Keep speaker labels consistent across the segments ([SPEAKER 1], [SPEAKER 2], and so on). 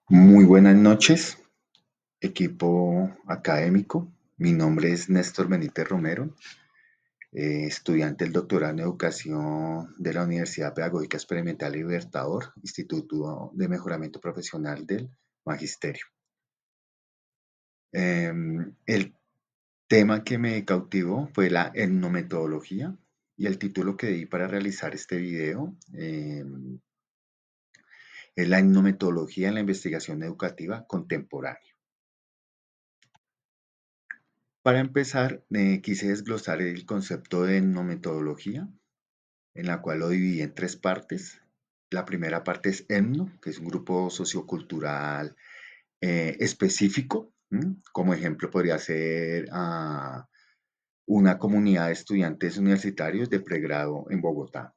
[SPEAKER 1] Muy buenas noches, equipo académico. Mi nombre es Néstor Benítez Romero, estudiante del doctorado en educación de la Universidad Pedagógica Experimental Libertador, Instituto de Mejoramiento Profesional del Magisterio. El tema que me cautivó fue la etnometodología y el título que di para realizar este video es la etnometodología en la investigación educativa contemporánea. Para empezar, quise desglosar el concepto de etnometodología, en la cual lo dividí en tres partes. La primera parte es etno, que es un grupo sociocultural específico. Como ejemplo podría ser una comunidad de estudiantes universitarios de pregrado en Bogotá.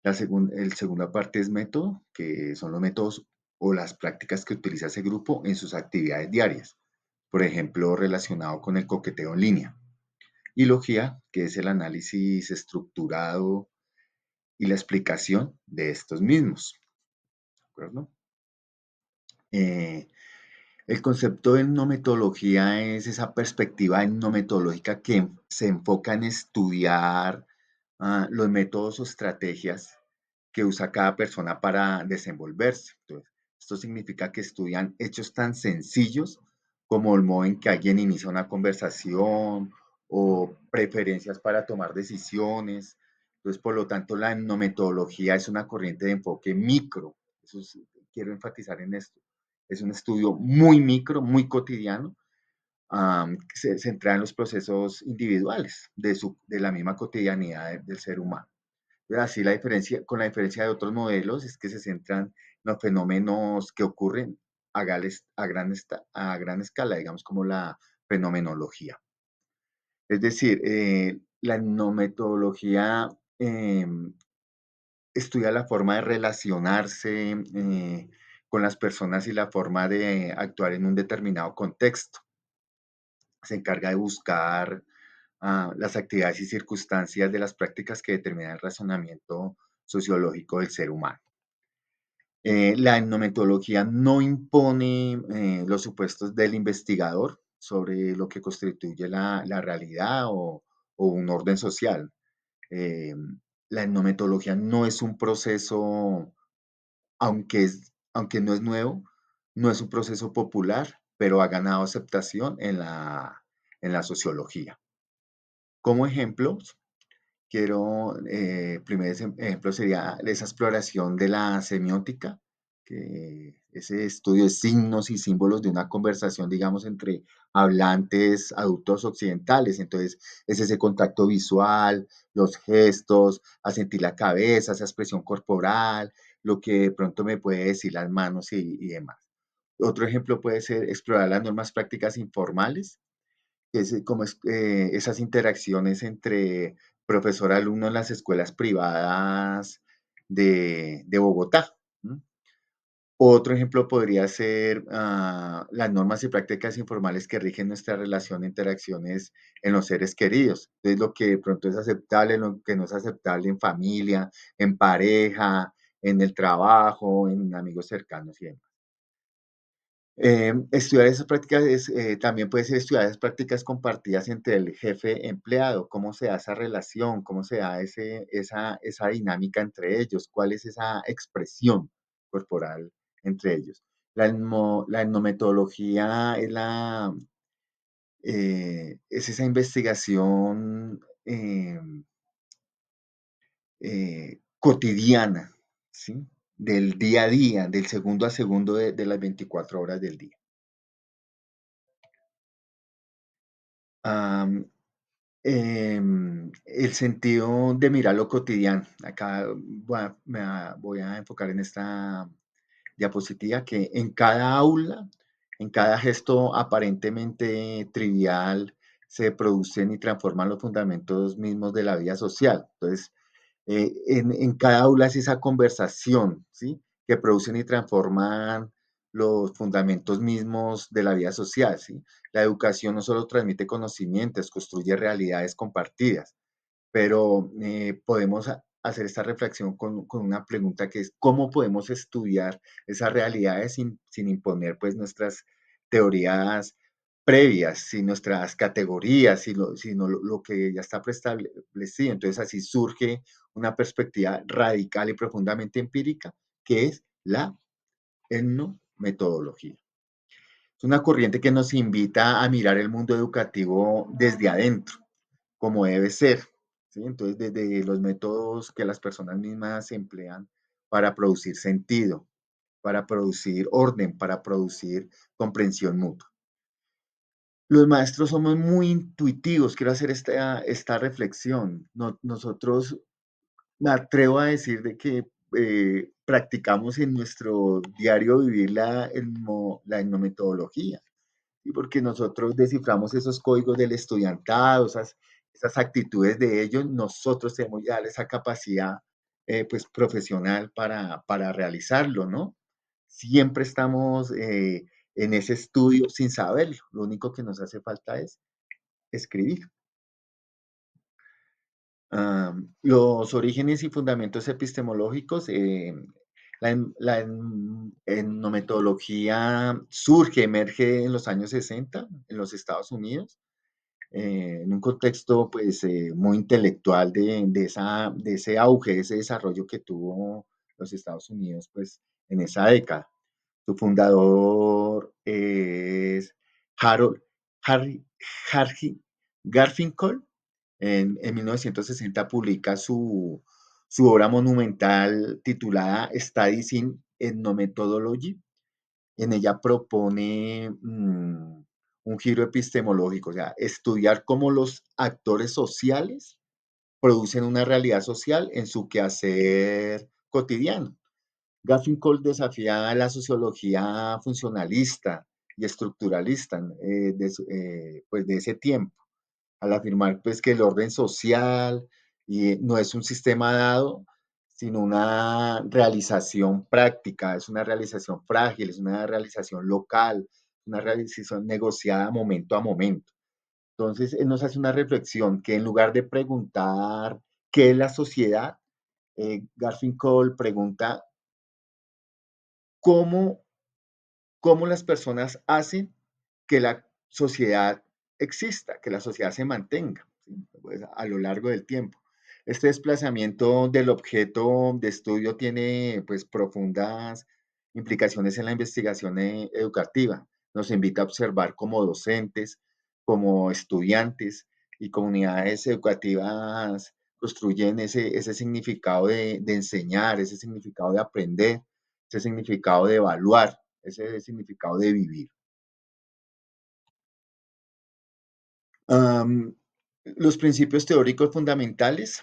[SPEAKER 1] El segunda parte es método, que son los métodos o las prácticas que utiliza ese grupo en sus actividades diarias. Por ejemplo, relacionado con el coqueteo en línea. Y logía, que es el análisis estructurado y la explicación de estos mismos. ¿De acuerdo? Eh, el concepto de etnometodología es esa perspectiva etnometodológica que se enfoca en estudiar los métodos o estrategias que usa cada persona para desenvolverse. Entonces, esto significa que estudian hechos tan sencillos como el modo en que alguien inicia una conversación o preferencias para tomar decisiones. Entonces, por lo tanto, la etnometodología es una corriente de enfoque micro. Quiero enfatizar en esto. Es un estudio muy micro, muy cotidiano, que se centra en los procesos individuales de la misma cotidianidad del ser humano. Así con la diferencia de otros modelos es que se centran en los fenómenos que ocurren a gran escala, digamos como la fenomenología. Es decir, la etnometodología estudia la forma de relacionarse con las personas y la forma de actuar en un determinado contexto. Se encarga de buscar las actividades y circunstancias de las prácticas que determinan el razonamiento sociológico del ser humano. La etnometodología no impone los supuestos del investigador sobre lo que constituye la realidad o un orden social. Eh, la etnometodología no es un proceso, aunque no es nuevo, no es un proceso popular, pero ha ganado aceptación en la sociología. Como ejemplos, primer ejemplo sería esa exploración de la semiótica, que ese estudio de signos y símbolos de una conversación, digamos, entre hablantes adultos occidentales. Entonces, es ese contacto visual, los gestos, a sentir la cabeza, esa expresión corporal, lo que de pronto me puede decir las manos y demás. Otro ejemplo puede ser explorar las normas prácticas informales, esas interacciones entre profesor-alumno en las escuelas privadas de Bogotá. ¿M? Otro ejemplo podría ser las normas y prácticas informales que rigen nuestra relación e interacciones en los seres queridos. Entonces, lo que de pronto es aceptable, lo que no es aceptable en familia, en pareja, en el trabajo, en amigos cercanos y demás. Estudiar esas prácticas también puede ser estudiar esas prácticas compartidas entre el jefe empleado, cómo se da esa relación, cómo se da esa dinámica entre ellos, cuál es esa expresión corporal entre ellos. La etnometodología es esa investigación cotidiana, ¿sí? Del día a día, del segundo a segundo de las 24 horas del día. Am, el sentido de mirar lo cotidiano. Acá voy a enfocar en esta diapositiva que en cada aula, en cada gesto aparentemente trivial, se producen y transforman los fundamentos mismos de la vida social. Entonces, en cada aula es esa conversación, ¿sí? Que producen y transforman los fundamentos mismos de la vida social, ¿sí? La educación no solo transmite conocimientos, construye realidades compartidas, pero podemos hacer esta reflexión con una pregunta que es, ¿cómo podemos estudiar esas realidades sin imponer pues nuestras teorías previas, sin nuestras categorías, sino lo que ya está preestablecido? Entonces así surge una perspectiva radical y profundamente empírica, que es la etnometodología. Es una corriente que nos invita a mirar el mundo educativo desde adentro, como debe ser, ¿sí? Entonces, desde los métodos que las personas mismas emplean para producir sentido, para producir orden, para producir comprensión mutua. Los maestros somos muy intuitivos, quiero hacer esta reflexión. Nosotros, me atrevo a decir de que practicamos en nuestro diario vivir la etnometodología. Y porque nosotros desciframos esos códigos del estudiantado, esas actitudes de ellos, nosotros tenemos ya esa capacidad pues profesional para realizarlo, ¿no? Siempre estamos en ese estudio sin saberlo, lo único que nos hace falta es escribir. Los orígenes y fundamentos epistemológicos, etnometodología surge, emerge en los años 60 en los Estados Unidos, en un contexto pues muy intelectual de ese auge, de ese desarrollo que tuvo los Estados Unidos pues en esa década. Su fundador es Harold Harry, Harry Garfinkel. En 1960 publica su obra monumental titulada Studies in Ethnomethodology. En ella propone un giro epistemológico, o sea, estudiar cómo los actores sociales producen una realidad social en su quehacer cotidiano. Garfinkel desafía la sociología funcionalista y estructuralista pues de ese tiempo, al afirmar pues que el orden social no es un sistema dado, sino una realización práctica, es una realización frágil, es una realización local, una realización negociada momento a momento. Entonces, él nos hace una reflexión que en lugar de preguntar qué es la sociedad, Garfinkel pregunta cómo, cómo las personas hacen que la sociedad exista, que la sociedad se mantenga, ¿sí? Pues, a lo largo del tiempo. Este desplazamiento del objeto de estudio tiene pues profundas implicaciones en la investigación educativa. Nos invita a observar como docentes, como estudiantes y comunidades educativas construyen ese significado de enseñar, ese significado de aprender, ese significado de evaluar, ese significado de vivir. Am, los principios teóricos fundamentales,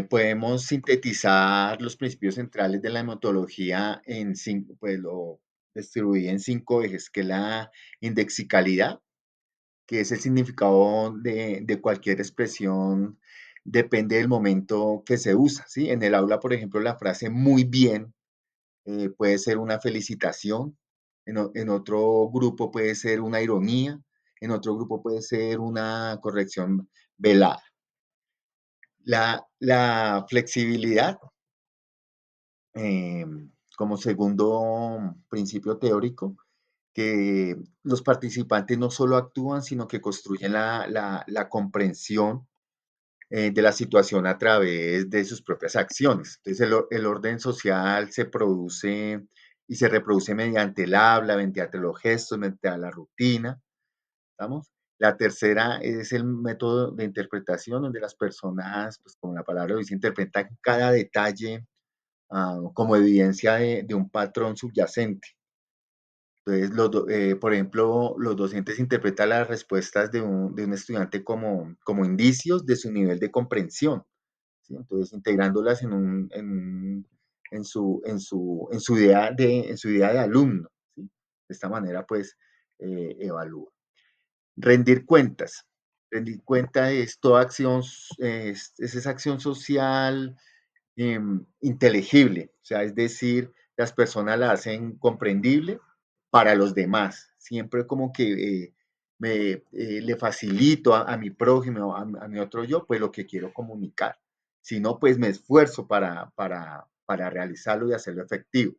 [SPEAKER 1] podemos sintetizar los principios centrales de la hematología en cinco, pues lo distribuí en cinco ejes, que es la indexicalidad, que es el significado de cualquier expresión, depende del momento que se usa, ¿sí? En el aula, por ejemplo, la frase muy bien puede ser una felicitación, en otro grupo puede ser una ironía, en otro grupo puede ser una corrección velada. La flexibilidad eh, como segundo principio teórico, que los participantes no solo actúan, sino que construyen la comprensión de la situación a través de sus propias acciones. Entonces, el orden social se produce y se reproduce mediante el habla, mediante los gestos, mediante la rutina, ¿estamos? La tercera es el método de interpretación, donde las personas, pues como la palabra lo dice, interpretan cada detalle como evidencia de un patrón subyacente. Entonces, por ejemplo, los docentes interpretan las respuestas de un estudiante como indicios de su nivel de comprensión, ¿sí? Entonces, integrándolas en su idea de alumno, ¿sí? De esta manera, pues, evalúa. Rendir cuentas. Rendir cuenta es toda acción, es esa acción social inteligible, o sea, es decir, las personas la hacen comprendible para los demás. Siempre como que le facilito a mi prójimo, a mi otro yo, pues lo que quiero comunicar. Si no, pues me esfuerzo para realizarlo y hacerlo efectivo.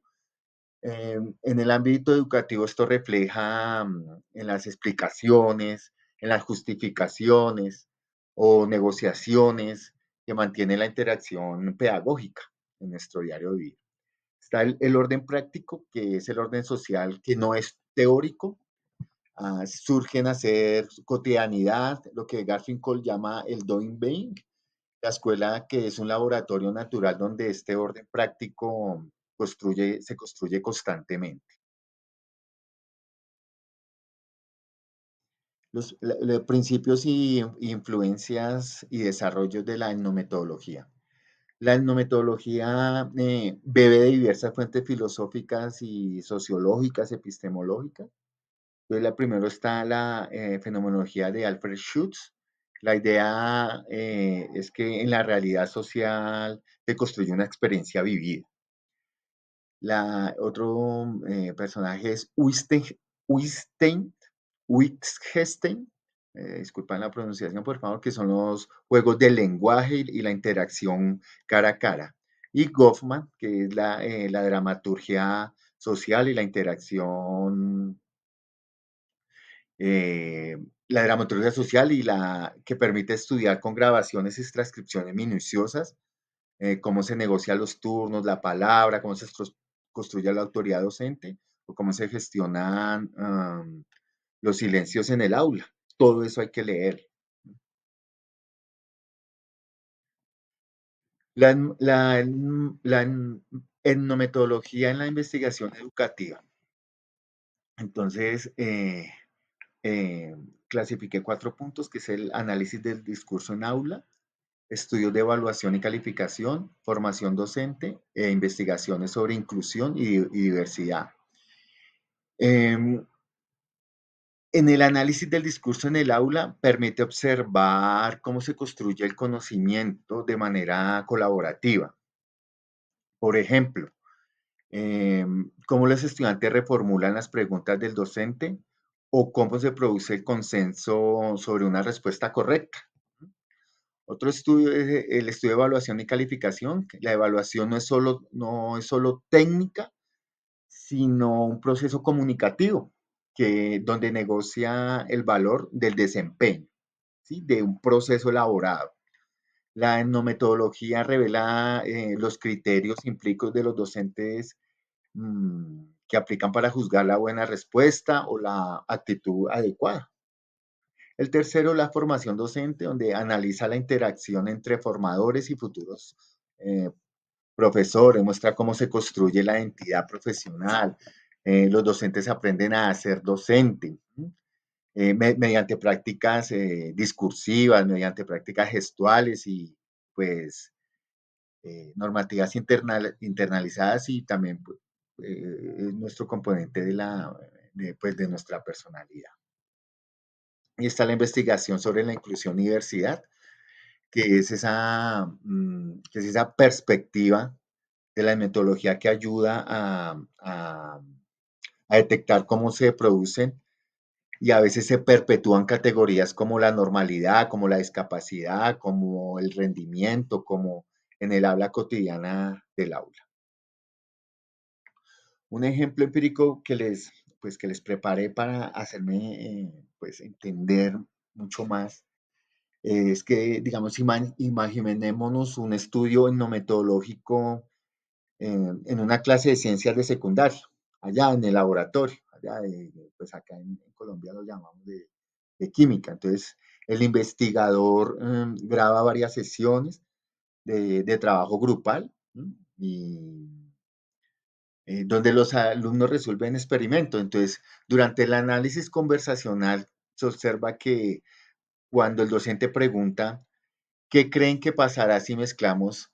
[SPEAKER 1] En el ámbito educativo esto refleja en las explicaciones, en las justificaciones o negociaciones que mantienen la interacción pedagógica en nuestro diario vivir. Está el orden práctico, que es el orden social, que no es teórico, surge en hacer cotidianidad, lo que Garfinkel llama el doing being, la escuela que es un laboratorio natural donde este orden práctico se construye constantemente. Los principios y influencias y desarrollos de la etnometodología. La etnometodología bebe de diversas fuentes filosóficas y sociológicas, epistemológicas. Entonces, la primero está la fenomenología de Alfred Schutz. La idea es que en la realidad social se construye una experiencia vivida. Otro personaje es Wittgenstein, Wittgenstein, disculpan la pronunciación, por favor, que son los juegos del lenguaje y la interacción cara a cara. Y Goffman, que es la dramaturgia social y la dramaturgia social y la que permite estudiar con grabaciones y transcripciones minuciosas cómo se negocian los turnos, la palabra, cómo se construye la autoridad docente o cómo se gestionan los silencios en el aula. Todo eso hay que leer. La etnometodología en la investigación educativa. Entonces, eh, clasifiqué 4 puntos, que es el análisis del discurso en aula, estudios de evaluación y calificación, formación docente e investigaciones sobre inclusión y diversidad. En el análisis del discurso en el aula permite observar cómo se construye el conocimiento de manera colaborativa. Por ejemplo, cómo los estudiantes reformulan las preguntas del docente o cómo se produce el consenso sobre una respuesta correcta. Otro estudio es el estudio de evaluación y calificación. La evaluación no es solo técnica, sino un proceso comunicativo donde negocia el valor del desempeño, ¿sí? De un proceso elaborado. La etnometodología revela los criterios implícitos de los docentes que aplican para juzgar la buena respuesta o la actitud adecuada. El tercero, la formación docente, donde analiza la interacción entre formadores y futuros eh, profesores, muestra cómo se construye la identidad profesional. Los docentes aprenden a ser docente mediante prácticas discursivas, mediante prácticas gestuales y pues normativas internalizadas y también pues, nuestro componente de nuestra personalidad. Y está la investigación sobre la inclusión y diversidad, que es esa perspectiva de la metodología que ayuda a detectar cómo se producen y a veces se perpetúan categorías como la normalidad, como la discapacidad, como el rendimiento, como en el habla cotidiana del aula. Un ejemplo empírico que les preparé para hacerme pues, entender mucho más es que, digamos, imaginémonos un estudio etnometodológico en una clase de ciencias de secundaria, allá en el laboratorio, pues acá en Colombia lo llamamos de química. Entonces, el investigador graba varias sesiones de trabajo grupal, ¿m? Y donde los alumnos resuelven experimentos. Entonces, durante el análisis conversacional se observa que cuando el docente pregunta, ¿qué creen que pasará si mezclamos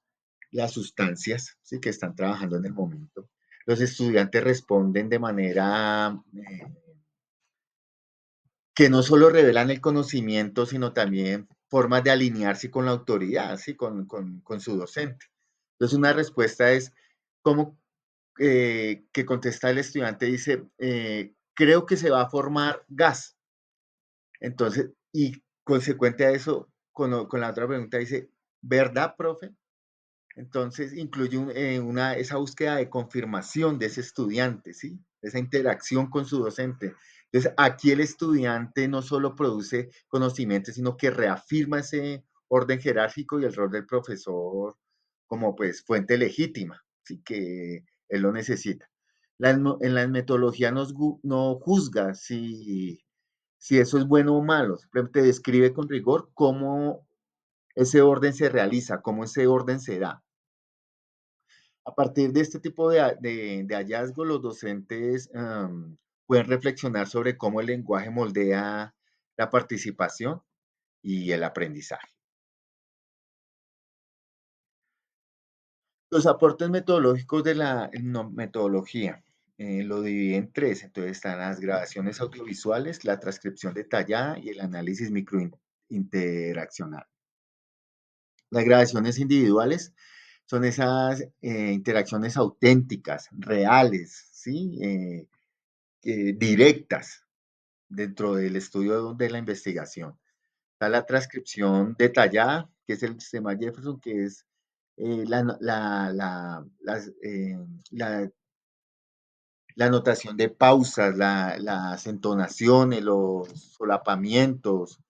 [SPEAKER 1] las sustancias, ¿sí? Que están trabajando en el momento? Los estudiantes responden de manera que no solo revelan el conocimiento, sino también formas de alinearse con la autoridad, ¿sí? Con su docente. Entonces, una respuesta es, ¿cómo que contesta el estudiante? Dice, creo que se va a formar gas. Entonces, y consecuente a eso, con la otra pregunta dice, ¿verdad, profe? Entonces, incluye esa búsqueda de confirmación de ese estudiante, ¿sí? Esa interacción con su docente. Entonces, aquí el estudiante no solo produce conocimiento, sino que reafirma ese orden jerárquico y el rol del profesor como pues fuente legítima, ¿sí? Que él lo necesita. En la metodología no juzga si eso es bueno o malo, simplemente describe con rigor cómo ese orden se realiza, cómo ese orden se da. A partir de este tipo de hallazgo, los docentes pueden reflexionar sobre cómo el lenguaje moldea la participación y el aprendizaje. Los aportes metodológicos de la metodología lo divide en tres. Entonces están las grabaciones audiovisuales, la transcripción detallada y el análisis microinteraccional. Las grabaciones individuales son esas interacciones auténticas, reales, ¿sí? Directas dentro del estudio de la investigación. Está la transcripción detallada, que es el sistema Jefferson, que es la, la anotación de pausas, las entonaciones, los solapamientos,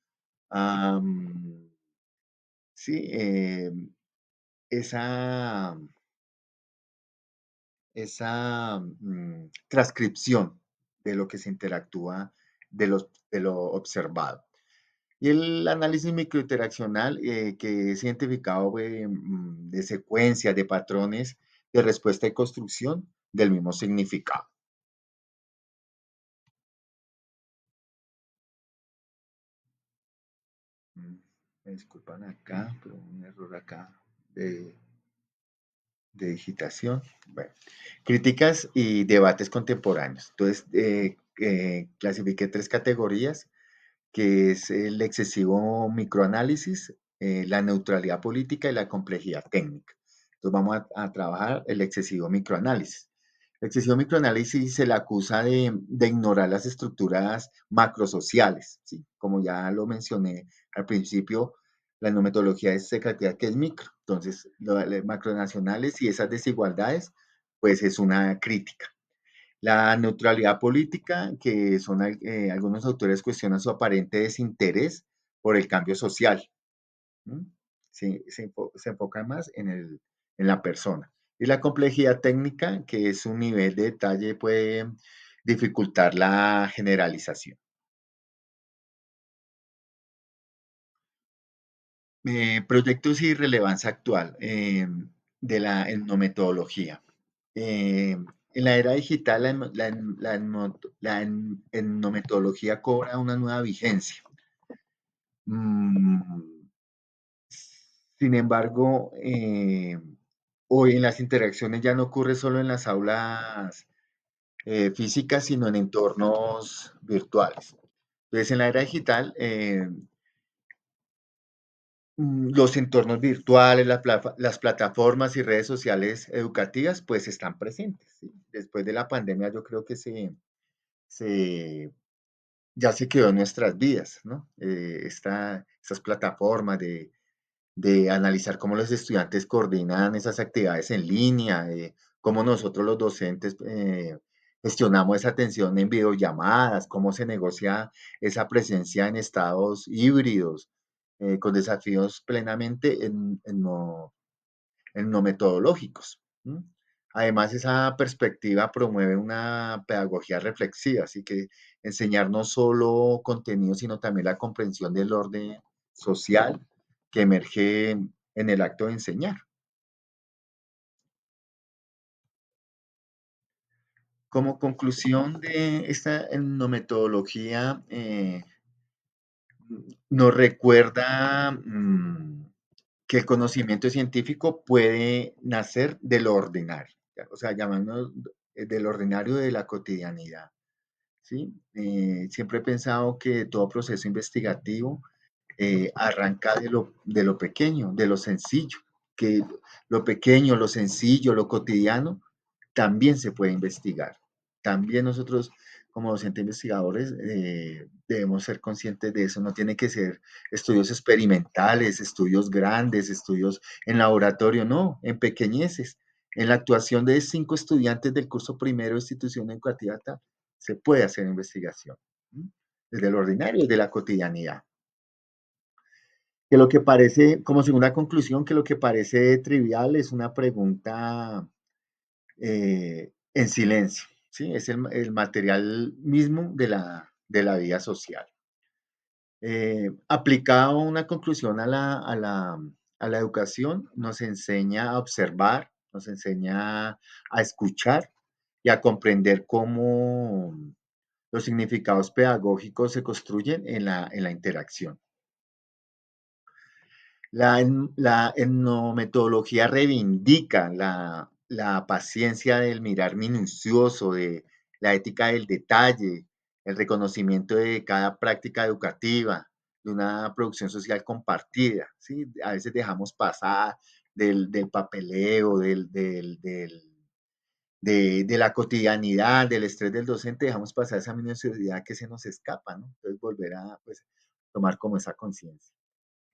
[SPEAKER 1] um, sí, esa, transcripción de lo que se interactúa de lo observado. Y el análisis microinteraccional, que es identificado de secuencias, de patrones de respuesta y construcción del mismo significado. Me disculpan acá, pero un error acá de, de digitación. Bueno, críticas y debates contemporáneos. Entonces, clasifiqué tres categorías, que es el excesivo microanálisis, la neutralidad política y la complejidad técnica. Entonces vamos a trabajar el excesivo microanálisis. El excesivo microanálisis se le acusa de ignorar las estructuras macrosociales, ¿sí? Como ya lo mencioné al principio, la no metodología es caracteriza que es micro. Entonces, los macronacionales y esas desigualdades, pues es una crítica. La neutralidad política, que son algunos autores cuestionan su aparente desinterés por el cambio social. ¿Mm? Se enfoca más en la persona. Y la complejidad técnica, que es un nivel de detalle, puede dificultar la generalización. Proyectos y relevancia actual de la etnometodología. En la era digital, etnometodología cobra una nueva vigencia. Mm, Sin embargo, hoy en las interacciones ya no ocurre solo en las aulas físicas, sino en entornos virtuales. Entonces, en la era digital, los entornos virtuales, las plataformas y redes sociales educativas, pues están presentes, ¿sí? Después de la pandemia, yo creo que se ya se quedó en nuestras vidas, ¿no? Estas plataformas de analizar cómo los estudiantes coordinan esas actividades en línea, cómo nosotros los docentes gestionamos esa atención en videollamadas, cómo se negocia esa presencia en estados híbridos, con desafíos plenamente en no metodológicos. ¿Mm? Además, esa perspectiva promueve una pedagogía reflexiva, así que enseñar no solo contenido, sino también la comprensión del orden social que emerge en el acto de enseñar. Como conclusión de esta metodología, nos recuerda que el conocimiento científico puede nacer de lo ordinario, ¿ya? O sea, llamando del ordinario de la cotidianidad, ¿sí? Siempre he pensado que todo proceso investigativo arranca de lo pequeño, de lo sencillo, que lo pequeño, lo sencillo, lo cotidiano, también se puede investigar. también nosotros como docentes investigadores debemos ser conscientes de eso. No tiene que ser estudios experimentales, estudios grandes, estudios en laboratorio, no, en pequeñeces. En la actuación de 5 estudiantes del curso primero de institución educativa se puede hacer investigación, ¿sí? Desde lo ordinario, desde la cotidianidad. Que lo que parece, como segunda conclusión, que lo que parece trivial es una pregunta en silencio, ¿sí? Es el material mismo de la vida social. Aplicado una conclusión a la educación, nos enseña a observar, nos enseña a escuchar y a comprender cómo los significados pedagógicos se construyen en la interacción. La etnometodología reivindica la paciencia del mirar minucioso, de la ética del detalle, el reconocimiento de cada práctica educativa, de una producción social compartida, ¿sí? A veces dejamos pasar del papeleo, de la cotidianidad, del estrés del docente, dejamos pasar esa minuciosidad que se nos escapa, ¿no? Entonces volver a, pues, tomar como esa conciencia.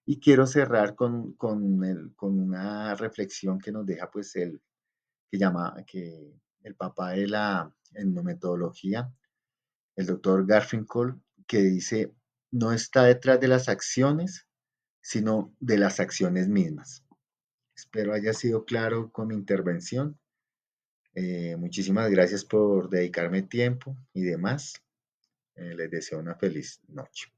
[SPEAKER 1] Y quiero cerrar con una reflexión que nos deja pues que el papá de la etnometodología, el doctor Garfinkel, que dice, no está detrás de las acciones, sino de las acciones mismas. Espero haya sido claro con mi intervención. Muchísimas gracias por dedicarme tiempo y demás. Les deseo una feliz noche.